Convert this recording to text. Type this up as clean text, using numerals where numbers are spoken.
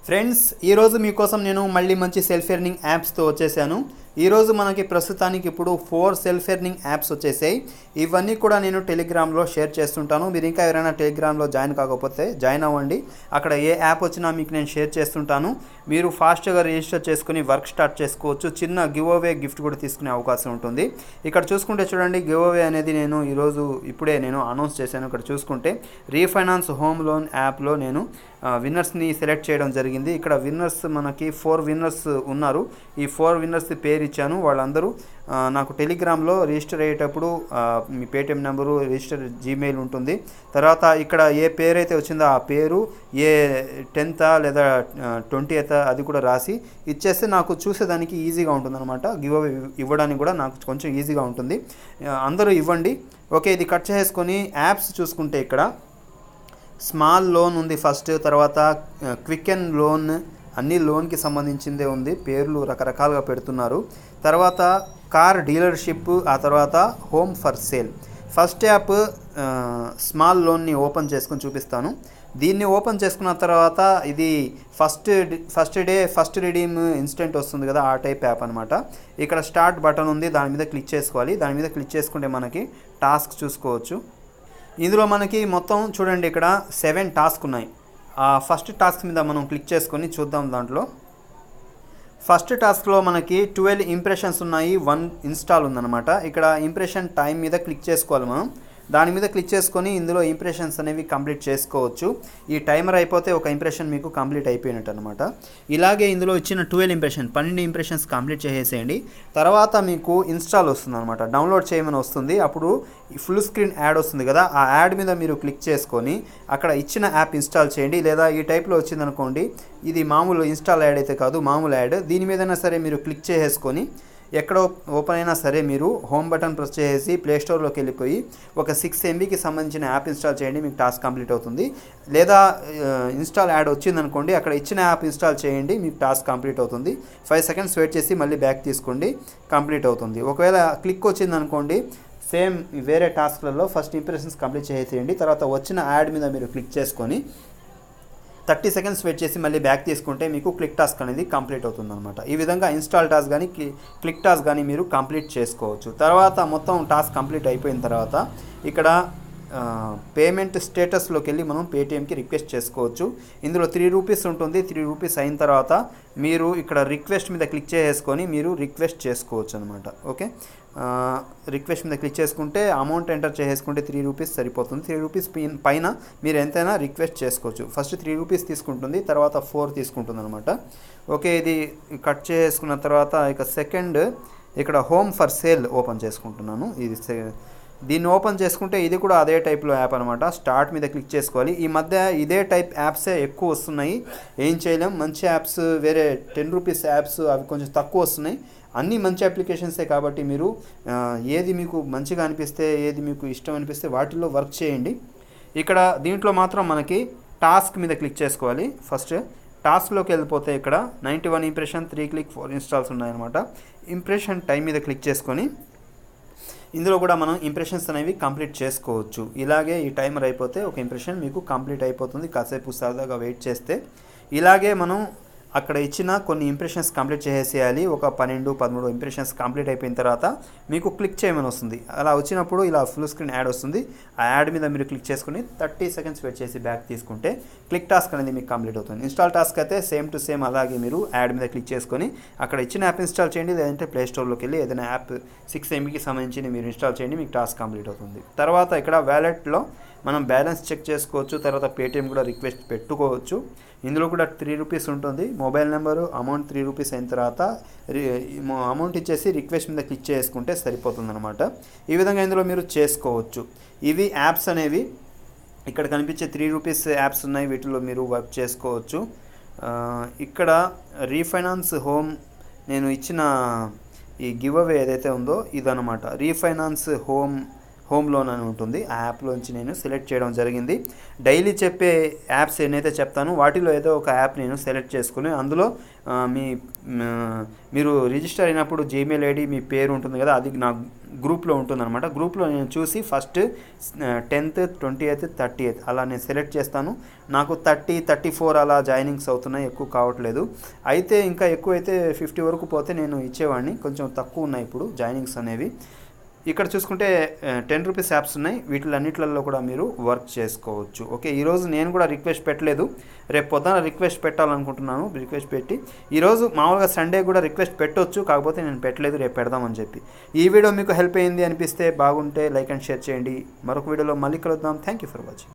Friends ఈరోజు మీకోసం నేను మళ్ళీ మంచి సెల్ఫ్ ఎర్నింగ్ యాప్స్తో వచ్చేసాను. ఈరోజు మనకి ప్రస్తుతానికి ఇప్పుడు 4 సెల్ఫ్ ఎర్నింగ్ యాప్స్ వచ్చేసాయి. ఇవన్నీ కూడా నేను టెలిగ్రామ్లో షేర్ చేస్తుంటాను. మీరు ఇంకా ఎవరైనా టెలిగ్రామ్లో జాయిన్ కాకపోతే జాయిన్ అవ్వండి. అక్కడ ఏ యాప్ వచ్చినా మీకు నేను షేర్ చేస్తుంటాను. మీరు ఫాస్ట్గా రిజిస్టర్ చేసుకుని వర్క్ స్టార్ట్ చేసుకోవచ్చు. చిన్న గివ్ అవే గిఫ్ట్ కూడా తీసుకునే అవకాశం ఉంటుంది. ఇక్కడ చూసుకుంటే చూడండి, గివ్ అవే అనేది నేను ఇప్పుడే అనౌన్స్ చేశాను. ఇక్కడ చూసుకుంటే రీఫైనాన్స్ హోమ్ లోన్ యాప్లో నేను విన్నర్స్ని సెలెక్ట్ చేయడం జరిగింది. ఇక్కడ విన్నర్స్ మనకి 4 విన్నర్స్ ఉన్నారు. ఈ 4 విన్నర్స్ పేరు ఇచ్చాను. వాళ్ళందరూ నాకు టెలిగ్రామ్లో రిజిస్టర్ అయ్యేటప్పుడు మీ పేటిఎం నెంబరు, రిజిస్టర్ జీమెయిల్ ఉంటుంది. తర్వాత ఇక్కడ ఏ పేరు అయితే వచ్చిందో ఆ పేరు, ఏ 10th లేదా 20th అది కూడా రాసి ఇచ్చేస్తే నాకు చూసేదానికి ఈజీగా ఉంటుంది అనమాట. గివ్ అవే ఇవ్వడానికి కూడా నాకు కొంచెం ఈజీగా ఉంటుంది. అందరూ ఇవ్వండి. ఓకే, ఇది కట్ చేసుకొని యాప్స్ చూసుకుంటే ఇక్కడ స్మాల్ లోన్ ఉంది ఫస్ట్, తర్వాత క్విక్ అండ్ లోన్, అన్ని లోన్కి సంబంధించిందే ఉంది. పేర్లు రకరకాలుగా పెడుతున్నారు. తర్వాత కార్ డీలర్షిప్, ఆ తర్వాత home for sale. First app small లోన్ని ఓపెన్ చేసుకొని చూపిస్తాను. దీన్ని ఓపెన్ చేసుకున్న తర్వాత ఇది first day first redeem instant వస్తుంది కదా, ఆ టైప్ యాప్ అనమాట. ఇక్కడ స్టార్ట్ బటన్ ఉంది, దాని మీద క్లిక్ చేసుకోవాలి. దాని మీద క్లిక్ చేసుకుంటే మనకి టాస్క్ చూసుకోవచ్చు. ఇందులో మనకి మొత్తం చూడండి ఇక్కడ 7 టాస్క్ ఉన్నాయి. ఫస్ట్ టాస్క్ మీద మనం క్లిక్ చేసుకొని చూద్దాం. దాంట్లో ఫస్ట్ టాస్క్లో మనకి 12 ఇంప్రెషన్స్ ఉన్నాయి, 1 ఇన్స్టాల్ ఉందన్నమాట. ఇక్కడ ఇంప్రెషన్ టైం మీద క్లిక్ చేసుకోవాలి మనం. దాని మీద క్లిక్ చేసుకొని ఇందులో ఇంప్రెషన్స్ అనేవి కంప్లీట్ చేసుకోవచ్చు. ఈ టైమర్ అయిపోతే ఒక ఇంప్రెషన్ మీకు కంప్లీట్ అయిపోయినట్టు అనమాట. ఇలాగే ఇందులో ఇచ్చిన 12 ఇంప్రెషన్స్ కంప్లీట్ చేసేసేయండి. తర్వాత మీకు ఇన్స్టాల్ వస్తుంది అనమాట, డౌన్లోడ్ చేయమని వస్తుంది. అప్పుడు ఫుల్ స్క్రీన్ యాడ్ వస్తుంది కదా, ఆ యాడ్ మీద మీరు క్లిక్ చేసుకొని అక్కడ ఇచ్చిన యాప్ ఇన్స్టాల్ చేయండి. లేదా ఈ టైప్లో వచ్చిందనుకోండి, ఇది మామూలు ఇన్స్టాల్ యాడ్ అయితే కాదు, మామూలు యాడ్. దీని మీదైనా సరే మీరు క్లిక్ చేసుకొని ఎక్కడ ఓపెన్ అయినా సరే మీరు హోమ్ బటన్ ప్రెస్ చేసి ప్లేస్టోర్లోకి వెళ్ళిపోయి ఒక 6 MBకి సంబంధించిన యాప్ ఇన్స్టాల్ చేయండి, మీకు టాస్క్ కంప్లీట్ అవుతుంది. లేదా ఇన్స్టాల్ యాడ్ వచ్చిందనుకోండి, అక్కడ ఇచ్చిన యాప్ ఇన్స్టాల్ చేయండి, మీకు టాస్క్ కంప్లీట్ అవుతుంది. 5 seconds వెయిట్ చేసి మళ్ళీ బ్యాక్ తీసుకోండి, కంప్లీట్ అవుతుంది. ఒకవేళ క్లిక్ వచ్చిందనుకోండి, సేమ్ వేరే టాస్క్లలో ఫస్ట్ ఇంప్రెషన్స్ కంప్లీట్ చేసేయండి. తర్వాత వచ్చిన యాడ్ మీద మీరు క్లిక్ చేసుకొని 30 seconds వెయిట్ చేసి మళ్ళీ బ్యాక్ తీసుకుంటే మీకు క్లిక్ టాస్క్ అనేది కంప్లీట్ అవుతుందన్నమాట. ఈ విధంగా ఇన్స్టాల్ టాస్క్ కానీ క్లిక్ టాస్క్ కానీ మీరు కంప్లీట్ చేసుకోవచ్చు. తర్వాత మొత్తం టాస్క్ కంప్లీట్ అయిపోయిన తర్వాత ఇక్కడ పేమెంట్ స్టేటస్లోకి వెళ్ళి మనం పేటిఎంకి రిక్వెస్ట్ చేసుకోవచ్చు. ఇందులో 3 రూపీస్ ఉంటుంది. 3 రూపీస్ అయిన తర్వాత మీరు ఇక్కడ రిక్వెస్ట్ మీద క్లిక్ చేసుకొని మీరు రిక్వెస్ట్ చేసుకోవచ్చు అనమాట. ఓకే, రిక్వెస్ట్ మీద క్లిక్ చేసుకుంటే అమౌంట్ ఎంటర్ చేసుకుంటే 3 రూపీస్ సరిపోతుంది. 3 రూపీస్ పైన మీరు ఎంతైనా రిక్వెస్ట్ చేసుకోవచ్చు. ఫస్ట్ 3 రూపీస్ తీసుకుంటుంది, తర్వాత 4 తీసుకుంటుంది అనమాట. ఓకే, ఇది కట్ చేసుకున్న తర్వాత ఇక సెకండ్ ఇక్కడ హోమ్ ఫర్ సేల్ ఓపెన్ చేసుకుంటున్నాను. దీన్ని ఓపెన్ చేసుకుంటే ఇది కూడా అదే టైప్లో యాప్ అనమాట. స్టార్ట్ మీద క్లిక్ చేసుకోవాలి. ఈ మధ్య ఇదే టైప్ యాప్సే ఎక్కువ వస్తున్నాయి, ఏం చేయలేం. మంచి యాప్స్ వేరే 10 రూపీస్ యాప్స్ అవి కొంచెం తక్కువ వస్తున్నాయి. అన్నీ మంచి అప్లికేషన్సే కాబట్టి మీరు ఏది మీకు మంచిగా అనిపిస్తే, ఏది మీకు ఇష్టం అనిపిస్తే వాటిల్లో వర్క్ చేయండి. ఇక్కడ దీంట్లో మాత్రం మనకి టాస్క్ మీద క్లిక్ చేసుకోవాలి. ఫస్ట్ టాస్క్లోకి వెళ్ళిపోతే ఇక్కడ 91 ఇంప్రెషన్, 3 క్లిక్, 4 ఇన్స్టాల్స్ ఉన్నాయన్నమాట. ఇంప్రెషన్ టైం మీద క్లిక్ చేసుకొని ఇందులో కూడా మనం ఇంప్రెషన్స్ అనేవి కంప్లీట్ చేసుకోవచ్చు. ఇలాగే ఈ టైమర్ అయిపోతే ఒక ఇంప్రెషన్ మీకు కంప్లీట్ అయిపోతుంది. కాసేపు సరదాగా వెయిట్ చేస్తే ఇలాగే మనం అక్కడ ఇచ్చిన కొన్ని ఇంప్రెషన్స్ కంప్లీట్ చేసేయాలి. ఒక 12-13 ఇంప్రెషన్స్ కంప్లీట్ అయిపోయిన తర్వాత మీకు క్లిక్ చేయమని వస్తుంది. అలా వచ్చినప్పుడు ఇలా ఫుల్ స్క్రీన్ యాడ్ వస్తుంది. ఆ యాడ్ మీద మీరు క్లిక్ చేసుకుని 30 seconds వెయిట్ చేసి బ్యాక్ తీసుకుంటే క్లిక్ టాస్క్ అనేది మీకు కంప్లీట్ అవుతుంది. ఇన్స్టాల్ టాస్క్ అయితే సేమ్ టు సేమ్ అలాగే మీరు యాడ్ మీద క్లిక్ చేసుకొని అక్కడ ఇచ్చిన యాప్ ఇన్స్టాల్ చేయండి. లేదంటే ప్లేస్టోర్లోకి వెళ్ళి ఏదైనా యాప్ 6 MBకి సంబంధించి మీరు ఇన్స్టాల్ చేయండి, మీకు టాస్క్ కంప్లీట్ అవుతుంది. తర్వాత ఇక్కడ వ్యాలెట్లో మనం బ్యాలెన్స్ చెక్ చేసుకోవచ్చు. తర్వాత పేటిఎం కూడా రిక్వెస్ట్ పెట్టుకోవచ్చు. ఇందులో కూడా 3 రూపీస్ ఉంటుంది. మొబైల్ నెంబరు, అమౌంట్ 3 రూపీస్ అయిన తర్వాత అమౌంట్ ఇచ్చేసి రిక్వెస్ట్ మీద క్లిక్ చేసుకుంటే సరిపోతుందన్నమాట. ఈ విధంగా ఇందులో మీరు చేసుకోవచ్చు. ఇవి యాప్స్ అనేవి ఇక్కడ కనిపించే 3 రూపీస్ యాప్స్ ఉన్నాయి, వీటిలో మీరు వర్క్ చేసుకోవచ్చు. ఇక్కడ రీఫైనాన్స్ హోమ్ నేను ఇచ్చిన ఈ గివ్ అవే ఏదైతే ఉందో ఇదన్నమాట. రీఫైనాన్స్ హోమ్ హోమ్ లోన్ అని ఉంటుంది. ఆ యాప్లోంచి నేను సెలెక్ట్ చేయడం జరిగింది. డైలీ చెప్పే యాప్స్ ఏనైతే చెప్తానో వాటిలో ఏదో ఒక యాప్ నేను సెలెక్ట్ చేసుకుని అందులో మీ మీరు రిజిస్టర్ అయినప్పుడు జీమెయిల్ ఐడి మీ పేరు ఉంటుంది కదా, అది నా గ్రూప్లో ఉంటుందన్నమాట. గ్రూప్లో నేను చూసి ఫస్ట్ 10th 28th 30th అలా నేను సెలెక్ట్ చేస్తాను. నాకు 34 అలా జాయినింగ్స్ అవుతున్నాయి, ఎక్కువ కావట్లేదు. అయితే ఇంకా ఎక్కువ అయితే 50 వరకు పోతే నేను ఇచ్చేవాడిని. కొంచెం తక్కువ ఉన్నాయి ఇప్పుడు జాయినింగ్స్ అనేవి. ఇక్కడ చూసుకుంటే 10 రూపీస్ యాప్స్ ఉన్నాయి. వీటిలన్నిట్లలో కూడా మీరు వర్క్ చేసుకోవచ్చు. ఓకే, ఈరోజు నేను కూడా రిక్వెస్ట్ పెట్టలేదు, రేపు పొద్దున రిక్వెస్ట్ పెట్టాలనుకుంటున్నాను. రిక్వెస్ట్ పెట్టి ఈరోజు మామూలుగా సండే కూడా రిక్వెస్ట్ పెట్టవచ్చు, కాకపోతే నేను పెట్టలేదు, రేపు పెడదామని చెప్పి. ఈ వీడియో మీకు హెల్ప్ అయింది అనిపిస్తే బాగుంటే లైక్ అండ్ షేర్ చేయండి. మరొక వీడియోలో మళ్ళీ కలుద్దాం. Thank you for watching.